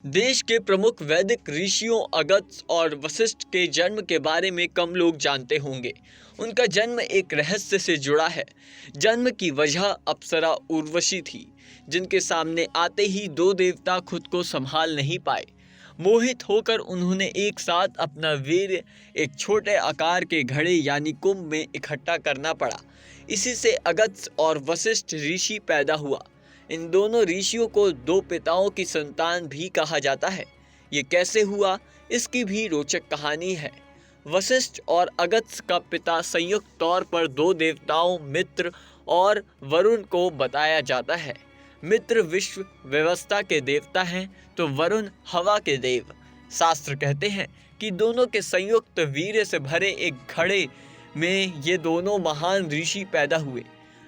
देश के प्रमुख वैदिक ऋषियों अगस्त्य और वशिष्ठ के जन्म के बारे में कम लोग जानते होंगे। उनका जन्म एक रहस्य से जुड़ा है। जन्म की वजह अप्सरा उर्वशी थी, जिनके सामने आते ही दो देवता खुद को संभाल नहीं पाए। मोहित होकर उन्होंने एक साथ अपना वीर्य एक छोटे आकार के घड़े यानी कुंभ में इकट्ठा करना पड़ा। इसी से अगस्त्य और वशिष्ठ ऋषि पैदा हुआ। इन दोनों ऋषियों को दो पिताओं की संतान भी कहा जाता है। ये कैसे हुआ, इसकी भी रोचक कहानी है। वशिष्ठ और अगस्त्य का पिता संयुक्त तौर पर दो देवताओं मित्र और वरुण को बताया जाता है। मित्र विश्व व्यवस्था के देवता हैं, तो वरुण हवा के देव। शास्त्र कहते हैं कि दोनों के संयुक्त वीर्य से भरे एक घड़े में ये दोनों महान ऋषि पैदा हुए।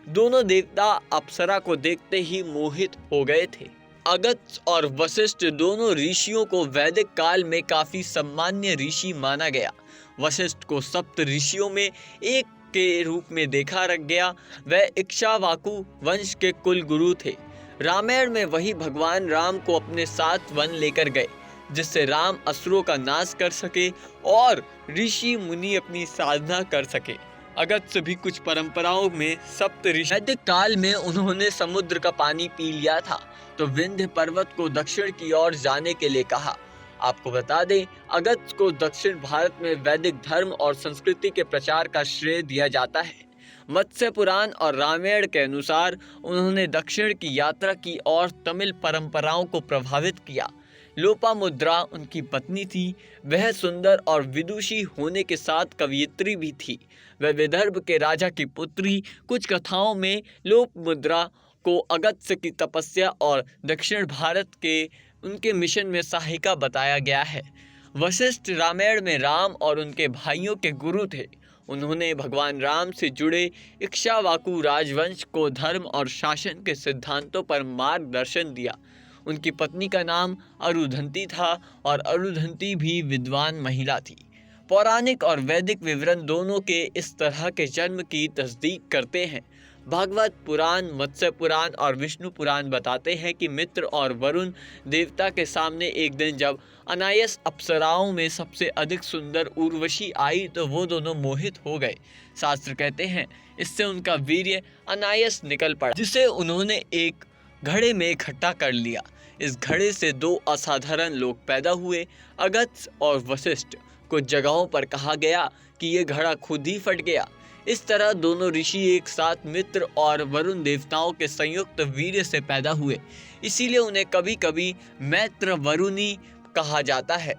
दोनों देवता अप्सरा को देखते ही मोहित हो गए थे। अगस्त्य और वशिष्ठ दोनों ऋषियों को वैदिक काल में काफी सम्मान्य ऋषि माना गया। वशिष्ठ को सप्त ऋषियों में एक के रूप में देखा गया। वह इक्ष्वाकु वंश के कुल गुरु थे। रामायण में वही भगवान राम को अपने साथ वन लेकर गए, जिससे राम असुरों का नाश कर सके और ऋषि मुनि अपनी साधना कर सके। अगस्त्य भी कुछ परंपराओं में सप्त ऋषि। वैदिक काल में उन्होंने समुद्र का पानी पी लिया था, तो विंध्य पर्वत को दक्षिण की ओर जाने के लिए कहा। आपको बता दें, अगस्त्य को दक्षिण भारत में वैदिक धर्म और संस्कृति के प्रचार का श्रेय दिया जाता है। मत्स्य पुराण और रामायण के अनुसार उन्होंने दक्षिण की यात्रा की और तमिल परंपराओं को प्रभावित किया। लोपामुद्रा उनकी पत्नी थी। वह सुंदर और विदुषी होने के साथ कवयित्री भी थी। वह विदर्भ के राजा की पुत्री। कुछ कथाओं में लोपामुद्रा को अगस्त्य की तपस्या और दक्षिण भारत के उनके मिशन में सहायिका बताया गया है। वशिष्ठ रामायण में राम और उनके भाइयों के गुरु थे। उन्होंने भगवान राम से जुड़े इक्ष्वाकु राजवंश को धर्म और शासन के सिद्धांतों पर मार्गदर्शन दिया। उनकी पत्नी का नाम अरुंधति था और अरुंधति भी विद्वान महिला थी। पौराणिक और वैदिक विवरण दोनों के इस तरह के जन्म की तस्दीक करते हैं। भागवत पुराण, मत्स्य पुराण और विष्णु पुराण बताते हैं कि मित्र और वरुण देवता के सामने एक दिन जब अनायास अप्सराओं में सबसे अधिक सुंदर उर्वशी आई, तो वो दोनों मोहित हो गए। शास्त्र कहते हैं इससे उनका वीर्य अनायास निकल पड़ा, जिसे उन्होंने एक घड़े में इकट्ठा कर लिया। इस घड़े से दो असाधारण लोग पैदा हुए, अगस्त्य और वशिष्ठ। कुछ जगहों पर कहा गया कि ये घड़ा खुद ही फट गया। इस तरह दोनों ऋषि एक साथ मित्र और वरुण देवताओं के संयुक्त वीर्य से पैदा हुए। इसीलिए उन्हें कभी कभी मैत्र वरुणी कहा जाता है।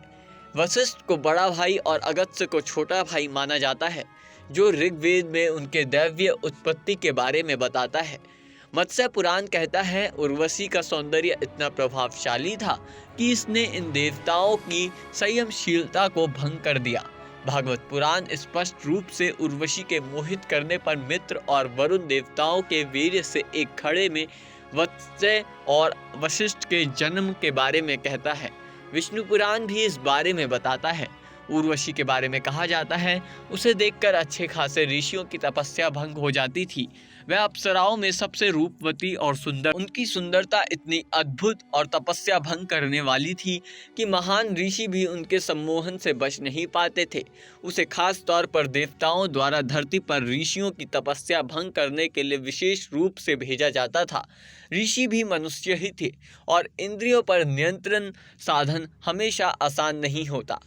वशिष्ठ को बड़ा भाई और अगस्त्य को छोटा भाई माना जाता है, जो ऋग्वेद में उनके दैवीय उत्पत्ति के बारे में बताता है। मत्स्य पुराण कहता है उर्वशी का सौंदर्य इतना प्रभावशाली था कि इसने इन देवताओं की संयमशीलता को भंग कर दिया। भागवत पुराण स्पष्ट रूप से उर्वशी के मोहित करने पर मित्र और वरुण देवताओं के वीर्य से एक घड़े में वत्स्य और वशिष्ठ के जन्म के बारे में कहता है। विष्णु पुराण भी इस बारे में बताता है। उर्वशी के बारे में कहा जाता है उसे देखकर अच्छे खासे ऋषियों की तपस्या भंग हो जाती थी। वह अप्सराओं में सबसे रूपवती और सुंदर। उनकी सुंदरता इतनी अद्भुत और तपस्या भंग करने वाली थी कि महान ऋषि भी उनके सम्मोहन से बच नहीं पाते थे। उसे खास तौर पर देवताओं द्वारा धरती पर ऋषियों की तपस्या भंग करने के लिए विशेष रूप से भेजा जाता था। ऋषि भी मनुष्य ही थे और इंद्रियों पर नियंत्रण साधन हमेशा आसान नहीं होता।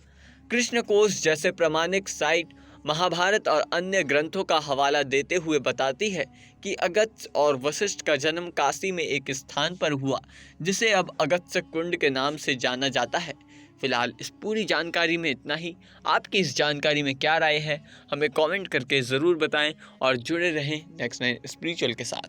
कृष्ण कोश जैसे प्रामाणिक साइट महाभारत और अन्य ग्रंथों का हवाला देते हुए बताती है कि अगस्त्य और वशिष्ठ का जन्म काशी में एक स्थान पर हुआ, जिसे अब अगस्त्य कुंड के नाम से जाना जाता है। फिलहाल इस पूरी जानकारी में इतना ही। आपकी इस जानकारी में क्या राय है, हमें कमेंट करके ज़रूर बताएं और जुड़े रहें नेक्स्ट 9 स्पिरिचुअल के साथ।